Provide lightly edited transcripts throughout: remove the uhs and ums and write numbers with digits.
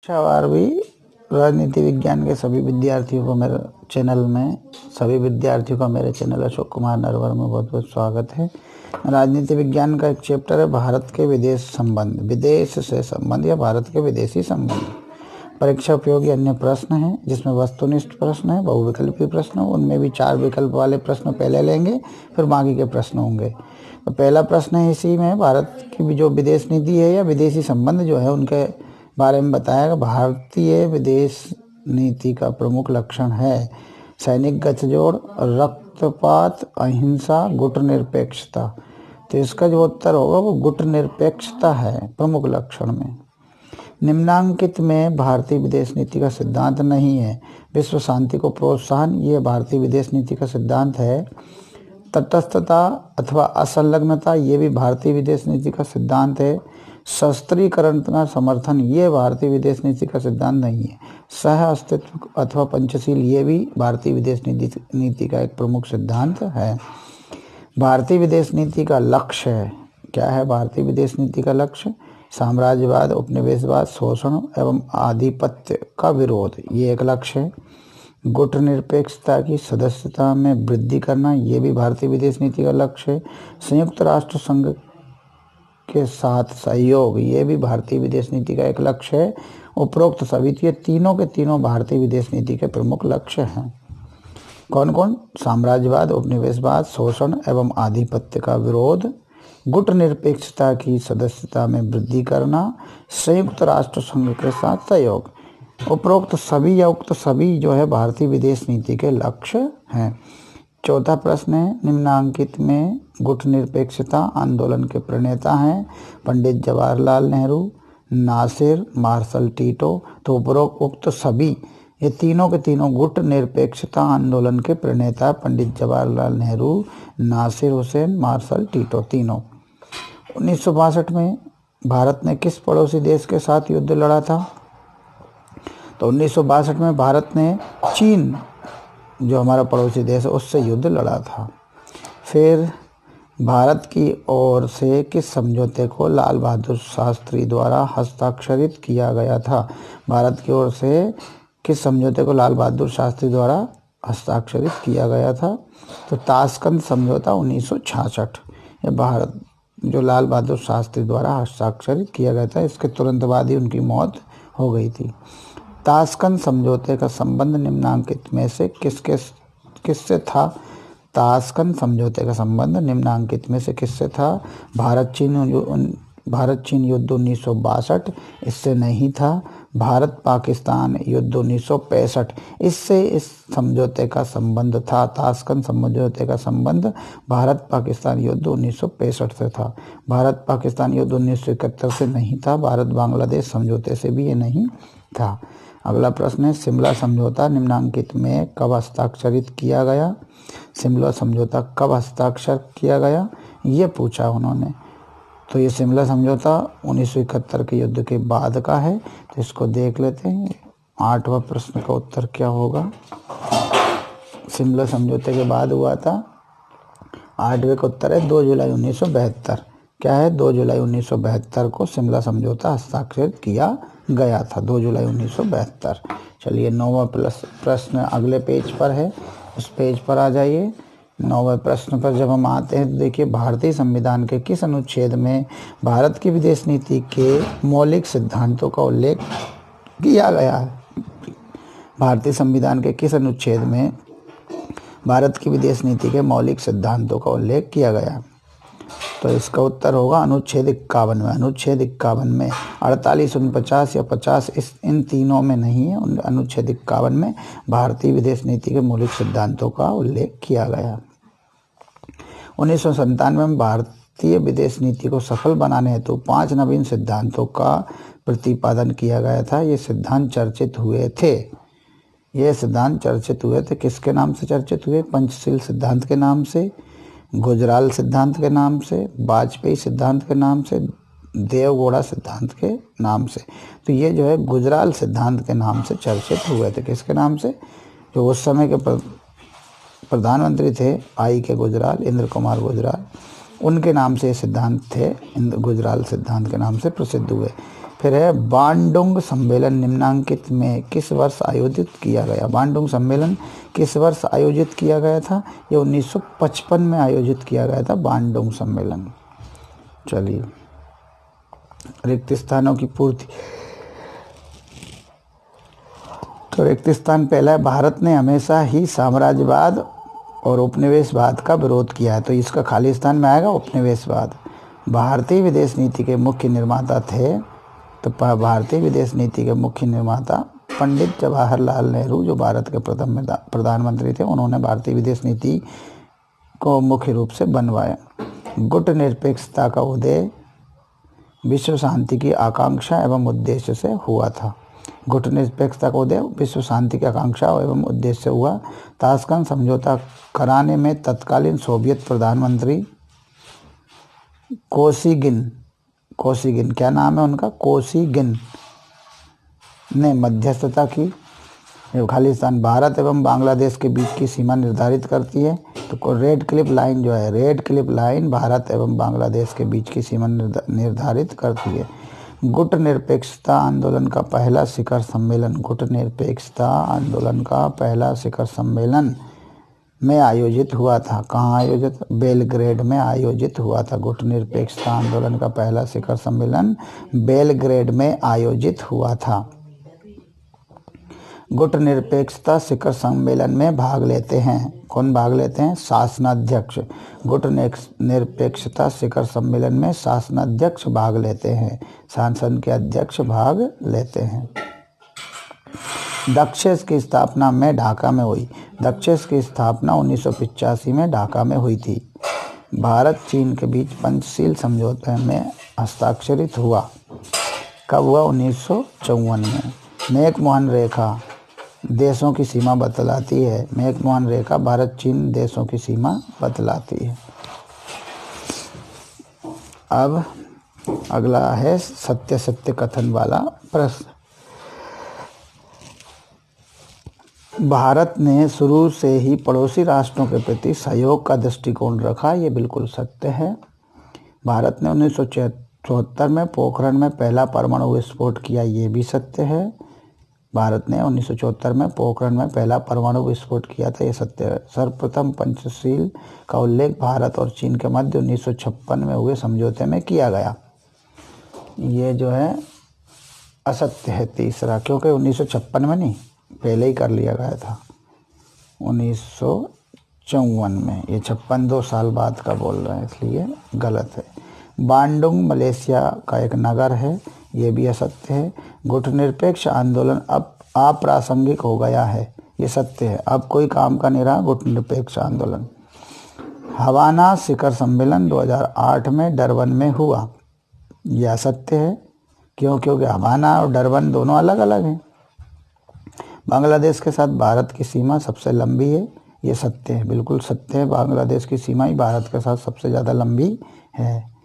कक्षा 12वीं राजनीति विज्ञान के सभी विद्यार्थियों को मेरे चैनल अशोक कुमार नरवर में बहुत बहुत स्वागत है। राजनीति विज्ञान का एक चैप्टर है भारत के विदेश संबंध, विदेश से संबंध या भारत के विदेशी संबंध। परीक्षा उपयोगी अन्य प्रश्न है जिसमें वस्तुनिष्ठ प्रश्न है, बहुविकल्पी प्रश्न, उनमें भी 4 विकल्प वाले प्रश्न पहले लेंगे, फिर बाकी के प्रश्न होंगे। तो पहला प्रश्न है इसी में, भारत की जो विदेश नीति है या विदेशी संबंध जो है उनके बारे में बताया। भारतीय विदेश नीति का प्रमुख लक्षण है सैनिक गठजोड़, रक्तपात, अहिंसा, गुटनिरपेक्षता। तो इसका जो उत्तर होगा वो गुटनिरपेक्षता है प्रमुख लक्षण में। निम्नांकित में भारतीय विदेश नीति का सिद्धांत नहीं है। विश्व शांति को प्रोत्साहन, ये भारतीय विदेश नीति का सिद्धांत है। तटस्थता अथवा असंलग्नता, ये भी भारतीय विदेश नीति का सिद्धांत है। शस्त्रीकरण का समर्थन, ये भारतीय विदेश नीति का सिद्धांत नहीं है। सह अस्तित्व अथवा पंचशील, ये भी भारतीय विदेश नीति का एक प्रमुख सिद्धांत है। भारतीय विदेश नीति का लक्ष्य है, क्या है भारतीय विदेश नीति का लक्ष्य? साम्राज्यवाद, उपनिवेशवाद, शोषण एवं आधिपत्य का विरोध, ये एक लक्ष्य है। गुटनिरपेक्षता की सदस्यता में वृद्धि करना, ये भी भारतीय विदेश नीति का लक्ष्य है। संयुक्त राष्ट्र संघ के साथ सहयोग, ये भी भारतीय विदेश नीति का एक लक्ष्य है। उपरोक्त सभी ये तीनों के तीनों भारतीय विदेश नीति के प्रमुख लक्ष्य हैं। कौन कौन? साम्राज्यवाद, उपनिवेशवाद, शोषण एवं आधिपत्य का विरोध, गुटनिरपेक्षता की सदस्यता में वृद्धि करना, संयुक्त राष्ट्र संघ के साथ सहयोग। उपरोक्त सभी या उक्त सभी जो है भारतीय विदेश नीति के लक्ष्य हैं। चौथा प्रश्न है, निम्नांकित में गुटनिरपेक्षता आंदोलन के प्रणेता हैं पंडित जवाहरलाल नेहरू, नासिर, मार्शल टीटो। तो उपरोक्त सभी ये तीनों के तीनों गुटनिरपेक्षता आंदोलन के प्रणेता पंडित जवाहरलाल नेहरू, नासिर हुसैन, मार्शल टीटो तीनों। 1962 में भारत ने किस पड़ोसी देश के साथ युद्ध लड़ा था? तो 1962 में भारत ने चीन, जो हमारा पड़ोसी देश है, उससे युद्ध लड़ा था। फिर भारत की ओर से किस समझौते को लाल बहादुर शास्त्री द्वारा हस्ताक्षरित किया गया था? भारत की ओर से किस समझौते को लाल बहादुर शास्त्री द्वारा हस्ताक्षरित किया गया था? तो ताशकंद समझौता 1966, ये भारत जो लाल बहादुर शास्त्री द्वारा हस्ताक्षरित किया गया था, इसके तुरंत बाद ही उनकी मौत हो गई थी। ताशकंद समझौते का संबंध निम्नांकित में से किससे था? ताशकंद समझौते का संबंध निम्नांकित में से किससे था? भारत चीन युद्ध 1962, इससे नहीं था। भारत पाकिस्तान युद्ध 1965, इससे इस समझौते का संबंध था। ताशकंद समझौते का संबंध भारत पाकिस्तान युद्ध 1965 से था। भारत पाकिस्तान युद्ध 1971 से नहीं था। भारत बांग्लादेश समझौते से भी ये नहीं था। अगला प्रश्न है, शिमला समझौता निम्नांकित में कब हस्ताक्षरित किया गया? शिमला समझौता कब हस्ताक्षर किया गया, ये पूछा उन्होंने। तो ये शिमला समझौता 1971 के युद्ध के बाद का है। तो इसको देख लेते हैं। 8वां प्रश्न का उत्तर क्या होगा? शिमला समझौते के बाद हुआ था। 8वें का उत्तर है 2 जुलाई 1972। क्या है? 2 जुलाई 1972 को शिमला समझौता हस्ताक्षरित किया गया था, 2 जुलाई 1972। चलिए 9वां प्रश्न अगले पेज पर है, उस पेज पर आ जाइए। 9वें प्रश्न पर जब हम आते हैं तो देखिए, भारतीय संविधान के किस अनुच्छेद में भारत की विदेश नीति के मौलिक सिद्धांतों का उल्लेख किया गया है? भारतीय संविधान के किस अनुच्छेद में भारत की विदेश नीति के मौलिक सिद्धांतों का उल्लेख किया गया? तो इसका उत्तर होगा अनुच्छेद 51 में। अनुच्छेद 51 में 48, 49 या 50, इन तीनों में नहीं है। अनुच्छेद 51 में भारतीय विदेश नीति के मौलिक सिद्धांतों का उल्लेख किया गया। 1997 में भारतीय विदेश नीति को सफल बनाने हेतु 5 नवीन सिद्धांतों का प्रतिपादन किया गया था। ये सिद्धांत चर्चित हुए थे। किसके नाम से चर्चित हुए? पंचशील सिद्धांत के नाम से, गुजराल सिद्धांत के नाम से, वाजपेयी सिद्धांत के नाम से, देवगौड़ा सिद्धांत के नाम से। तो ये जो है गुजराल सिद्धांत के नाम से चर्चित हुए थे। किसके नाम से? जो उस समय के प्रधानमंत्री थे आई के गुजराल, इंद्र कुमार गुजराल, उनके नाम से ये सिद्धांत थे, गुजराल सिद्धांत के नाम से प्रसिद्ध हुए। फिर है बांडुंग सम्मेलन निम्नांकित में किस वर्ष आयोजित किया गया। बांडुंग सम्मेलन किस वर्ष आयोजित किया गया था? ये 1955 में आयोजित किया गया था बांडुंग सम्मेलन। चलिए, रिक्त स्थानों की पूर्ति। तो रिक्त स्थान पहला है, भारत ने हमेशा ही साम्राज्यवाद और उपनिवेशवाद का विरोध किया है, तो इसका खाली स्थान में आएगा उपनिवेशवाद। भारतीय विदेश नीति के मुख्य निर्माता थे, तो भारतीय विदेश नीति के मुख्य निर्माता पंडित जवाहरलाल नेहरू, जो भारत के प्रथम प्रधानमंत्री थे, उन्होंने भारतीय विदेश नीति को मुख्य रूप से बनवाया। गुट निरपेक्षता का उदय विश्व शांति की आकांक्षा एवं उद्देश्य से हुआ था। गुट निरपेक्षता का उदय विश्व शांति की आकांक्षा एवं उद्देश्य से हुआ। ताशकंद समझौता कराने में तत्कालीन सोवियत प्रधानमंत्री कोसिगिन, क्या नाम है उनका, कोसिगिन ने मध्यस्थता की। खाली स्थान, भारत एवं बांग्लादेश के बीच की सीमा निर्धारित करती है, तो रेड क्लिफ लाइन जो है, रेड क्लिफ लाइन भारत एवं बांग्लादेश के बीच की सीमा निर्धारित करती है। गुट निरपेक्षता आंदोलन का पहला शिखर सम्मेलन, गुट निरपेक्षता आंदोलन का पहला शिखर सम्मेलन में आयोजित हुआ था। कहाँ आयोजित? बेलग्रेड में आयोजित हुआ था। गुट निरपेक्षता आंदोलन का पहला शिखर सम्मेलन बेलग्रेड में आयोजित हुआ था। गुट निरपेक्षता शिखर सम्मेलन में भाग लेते हैं, कौन भाग लेते हैं? शासनाध्यक्ष। गुट निरपेक्षता शिखर सम्मेलन में शासनाध्यक्ष भाग लेते हैं, संसद के अध्यक्ष भाग लेते हैं। दक्षेस की स्थापना में ढाका में हुई। दक्षेस की स्थापना 1985 में ढाका में हुई थी। भारत चीन के बीच पंचशील समझौते में हस्ताक्षरित हुआ। कब हुआ? 1954 में। मैकमोहन रेखा देशों की सीमा बतलाती है। मैकमोहन रेखा भारत चीन देशों की सीमा बतलाती है। अब अगला है सत्य कथन वाला प्रश्न। भारत ने शुरू से ही पड़ोसी राष्ट्रों के प्रति सहयोग का दृष्टिकोण रखा, ये बिल्कुल सत्य है। भारत ने 1974 में पोखरण में पहला परमाणु विस्फोट किया, ये भी सत्य है। भारत ने 1974 में पोखरण में पहला परमाणु विस्फोट किया था, ये सत्य है। सर्वप्रथम पंचशील का उल्लेख भारत और चीन के मध्य 1956 में हुए समझौते में किया गया, ये जो है असत्य है तीसरा, क्योंकि 1956 में नहीं, पहले ही कर लिया गया था 1954 में। ये 56 2 साल बाद का बोल रहे हैं, इसलिए गलत है। बांडुंग मलेशिया का एक नगर है, ये भी असत्य है। गुट निरपेक्ष आंदोलन अब अप्रासंगिक हो गया है, ये सत्य है। अब कोई काम का नहीं रहा गुट निरपेक्ष आंदोलन। हवाना शिखर सम्मेलन 2008 में डरबन में हुआ, यह असत्य है। क्योंकि हवाना और डरबन दोनों अलग अलग हैं। बांग्लादेश के साथ भारत की सीमा सबसे लंबी है, ये सत्य है, बिल्कुल सत्य है। बांग्लादेश की सीमा ही भारत के साथ सबसे ज़्यादा लंबी है।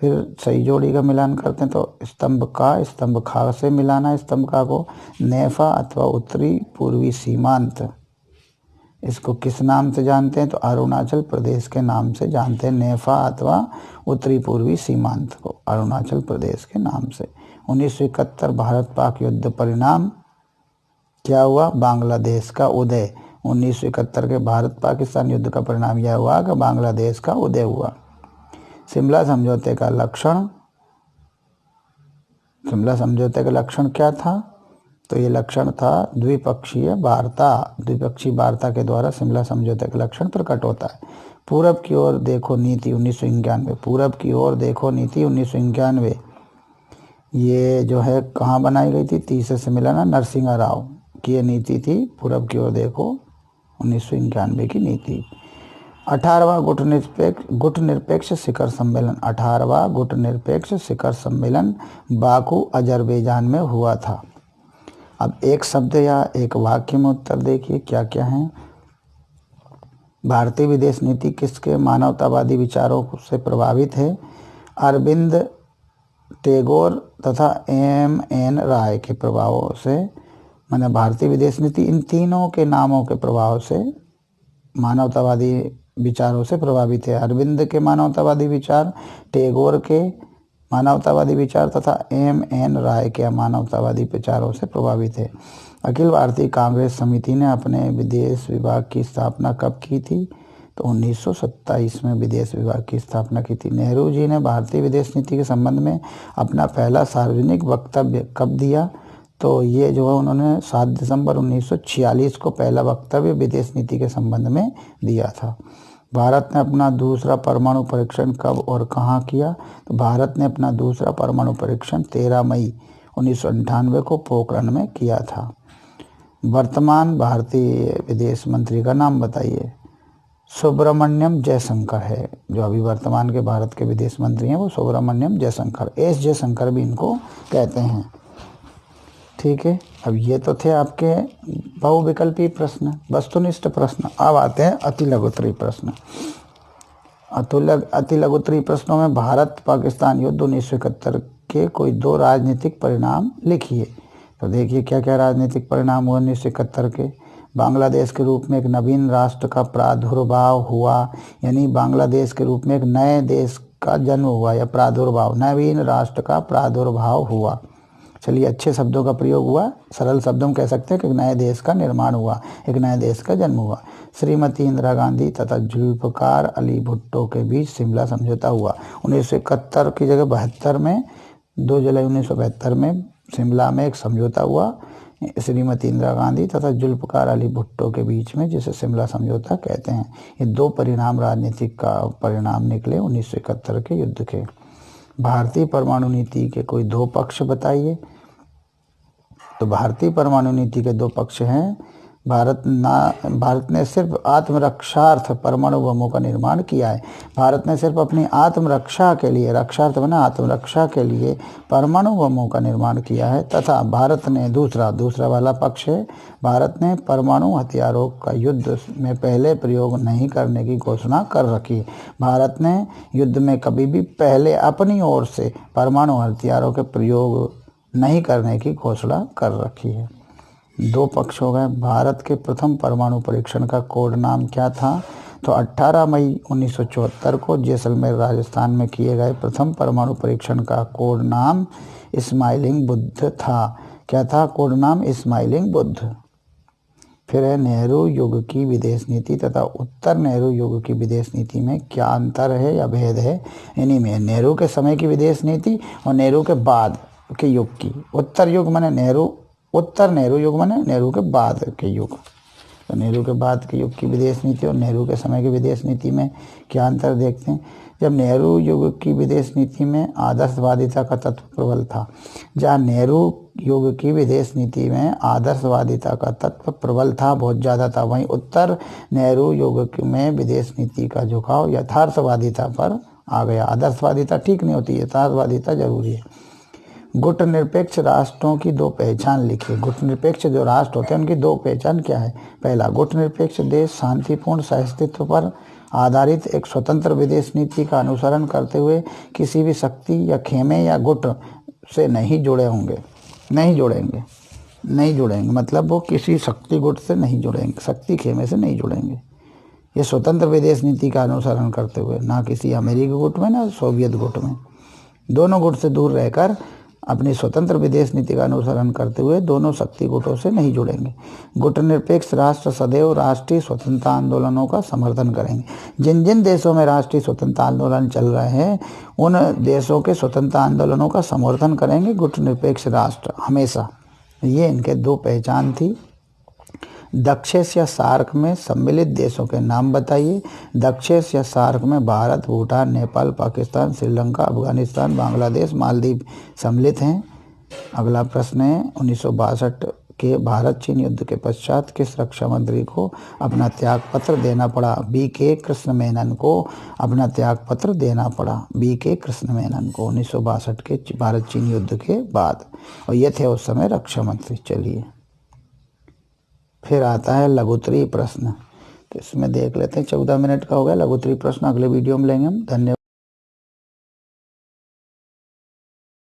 फिर सही जोड़ी का मिलान करते हैं, तो स्तंभ खा से मिलाना, स्तंभ खा को नेफा अथवा उत्तरी पूर्वी सीमांत, इसको किस नाम से जानते हैं? तो अरुणाचल प्रदेश के नाम से जानते हैं। नेफा अथवा उत्तरी पूर्वी सीमांत को अरुणाचल प्रदेश के नाम से। 1971 भारत पाक युद्ध परिणाम क्या हुआ? बांग्लादेश का उदय। 1971 के भारत पाकिस्तान युद्ध का परिणाम यह हुआ कि बांग्लादेश का उदय हुआ। शिमला समझौते का लक्षण, शिमला समझौते का लक्षण क्या था? तो ये लक्षण था द्विपक्षीय वार्ता। द्विपक्षीय वार्ता के द्वारा शिमला समझौते का लक्षण प्रकट होता है। पूरब की ओर देखो नीति 1991, पूरब की ओर देखो नीति 1991, ये जो है कहाँ बनाई गई थी? तीसरे सम्मेलन नरसिंह राव की ये नीति थी, पूरब की ओर देखो 1991 की नीति। 18वां गुट निरपेक्ष शिखर सम्मेलन, 18वां गुट निरपेक्ष शिखर सम्मेलन बाकू अजरबैजान में हुआ था। अब एक शब्द या एक वाक्य में उत्तर देखिए क्या क्या है। भारतीय विदेश नीति किसके मानवतावादी विचारों से प्रभावित है? अरविंद टैगोर तथा एम.एन. राय के प्रभावों से, माने भारतीय विदेश नीति इन तीनों के नामों के प्रभाव से मानवतावादी विचारों से प्रभावित है। अरविंद के मानवतावादी विचार, टैगोर के मानवतावादी विचार तथा M.N. राय के मानवतावादी विचारों से प्रभावित है। अखिल भारतीय कांग्रेस समिति ने अपने विदेश विभाग की स्थापना कब की थी? तो 1927 में विदेश विभाग की स्थापना की थी। नेहरू जी ने भारतीय विदेश नीति के संबंध में अपना पहला सार्वजनिक वक्तव्य कब दिया? तो ये जो है उन्होंने 7 दिसंबर 1946 को पहला वक्तव्य विदेश नीति के संबंध में दिया था। भारत ने अपना दूसरा परमाणु परीक्षण कब और कहाँ किया? तो भारत ने अपना दूसरा परमाणु परीक्षण 13 मई 1998 को पोखरण में किया था। वर्तमान भारतीय विदेश मंत्री का नाम बताइए। सुब्रमण्यम जयशंकर है। जो अभी वर्तमान के भारत के विदेश मंत्री हैं वो सुब्रमण्यम जयशंकर, एस जयशंकर भी इनको कहते हैं। ठीक है, अब ये तो थे आपके बहुविकल्पी प्रश्न, वस्तुनिष्ठ प्रश्न। अब आते हैं अति लघुत्तरी प्रश्न। अति लघुत्तरी प्रश्नों में भारत पाकिस्तान युद्ध 1971 के कोई 2 राजनीतिक परिणाम लिखिए। तो देखिए क्या क्या राजनीतिक परिणाम हुए 1971 के। बांग्लादेश के रूप में एक नवीन राष्ट्र का प्रादुर्भाव हुआ, यानी बांग्लादेश के रूप में एक नए देश का जन्म हुआ या प्रादुर्भाव, नवीन राष्ट्र का प्रादुर्भाव हुआ। चलिए, अच्छे शब्दों का प्रयोग हुआ, सरल शब्दों में कह सकते हैं कि एक नए देश का निर्माण हुआ, एक नए देश का जन्म हुआ। श्रीमती इंदिरा गांधी तथा जुल्फकार अली भुट्टो के बीच शिमला समझौता हुआ 1971 की जगह 72 में, 2 जुलाई 1972 में शिमला में एक समझौता हुआ श्रीमती इंदिरा गांधी तथा जुल्फकार अली भुट्टो के बीच में, जिसे शिमला समझौता कहते हैं। ये 2 परिणाम राजनीतिक का परिणाम निकले 1971 के युद्ध के। भारतीय परमाणु नीति के कोई 2 पक्ष बताइए। तो भारतीय परमाणु नीति के 2 पक्ष हैं। भारत ने सिर्फ आत्मरक्षार्थ परमाणु बमों का निर्माण किया है। भारत ने सिर्फ अपनी आत्मरक्षा के लिए, रक्षार्थ बना आत्मरक्षा के लिए परमाणु बमों का निर्माण किया है। तथा भारत ने दूसरा वाला पक्ष है, भारत ने परमाणु हथियारों का युद्ध में पहले प्रयोग नहीं करने की घोषणा कर रखी। भारत ने युद्ध में कभी भी पहले अपनी ओर से परमाणु हथियारों के प्रयोग नहीं करने की घोषणा कर रखी है। 2 पक्ष हो गए। भारत के प्रथम परमाणु परीक्षण का कोड नाम क्या था? तो 18 मई 1974 को जैसलमेर राजस्थान में किए गए प्रथम परमाणु परीक्षण का कोड नाम स्माइलिंग बुद्ध था। क्या था कोड नाम? स्माइलिंग बुद्ध। फिर है नेहरू युग की विदेश नीति तथा उत्तर नेहरू युग की विदेश नीति में क्या अंतर है या भेद है? इन्हीं में नेहरू के समय की विदेश नीति और नेहरू के बाद के युग की। उत्तर नेहरू युग माने नेहरू के बाद के युग। तो नेहरू के बाद के युग की विदेश नीति और नेहरू के समय की विदेश नीति में क्या अंतर देखते हैं। जब नेहरू युग की विदेश नीति में आदर्शवादिता का तत्व प्रबल था, जहाँ नेहरू युग की विदेश नीति में आदर्शवादिता का तत्व प्रबल था, बहुत ज़्यादा था, वहीं उत्तर नेहरू युग में विदेश नीति का झुकाव यथार्थवादिता पर आ गया। आदर्शवादिता ठीक नहीं होती, यथार्थवादिता जरूरी है। गुट निरपेक्ष राष्ट्रों की 2 पहचान लिखिए। गुट निरपेक्ष जो राष्ट्र होते हैं उनकी 2 पहचान क्या है? पहला, गुट निरपेक्ष देश शांतिपूर्ण सहअस्तित्व पर आधारित एक स्वतंत्र विदेश नीति का अनुसरण करते हुए किसी भी शक्ति या खेमे या गुट से नहीं जुड़ेंगे, मतलब वो किसी शक्ति गुट से नहीं जुड़ेंगे, शक्ति खेमे से नहीं जुड़ेंगे। ये स्वतंत्र विदेश नीति का अनुसरण करते हुए, ना किसी अमेरिकी गुट में ना सोवियत गुट में, दोनों गुट से दूर रहकर अपनी स्वतंत्र विदेश नीति का अनुसरण करते हुए दोनों शक्ति गुटों से नहीं जुड़ेंगे। गुट निरपेक्ष राष्ट्र सदैव राष्ट्रीय स्वतंत्रता आंदोलनों का समर्थन करेंगे। जिन जिन देशों में राष्ट्रीय स्वतंत्रता आंदोलन चल रहे हैं उन देशों के स्वतंत्रता आंदोलनों का समर्थन करेंगे गुट निरपेक्ष राष्ट्र हमेशा। ये इनके 2 पहचान थी। दक्षेश या सार्क में सम्मिलित देशों के नाम बताइए। दक्षेश या सार्क में भारत, भूटान, नेपाल, पाकिस्तान, श्रीलंका, अफगानिस्तान, बांग्लादेश, मालदीव सम्मिलित हैं। अगला प्रश्न है 1962 के भारत चीन युद्ध के पश्चात किस रक्षा मंत्री को अपना त्यागपत्र देना पड़ा? B.K. कृष्ण मेनन को अपना त्यागपत्र देना पड़ा। B.K. कृष्ण मेनन को 1962 के भारत चीन युद्ध के बाद, और ये थे उस समय रक्षा मंत्री। चलिए फिर आता है लघुत्तरी प्रश्न, तो इसमें देख लेते हैं। 14 मिनट का हो गया लघुत्तरी प्रश्न, अगले वीडियो में लेंगे हम। धन्यवाद।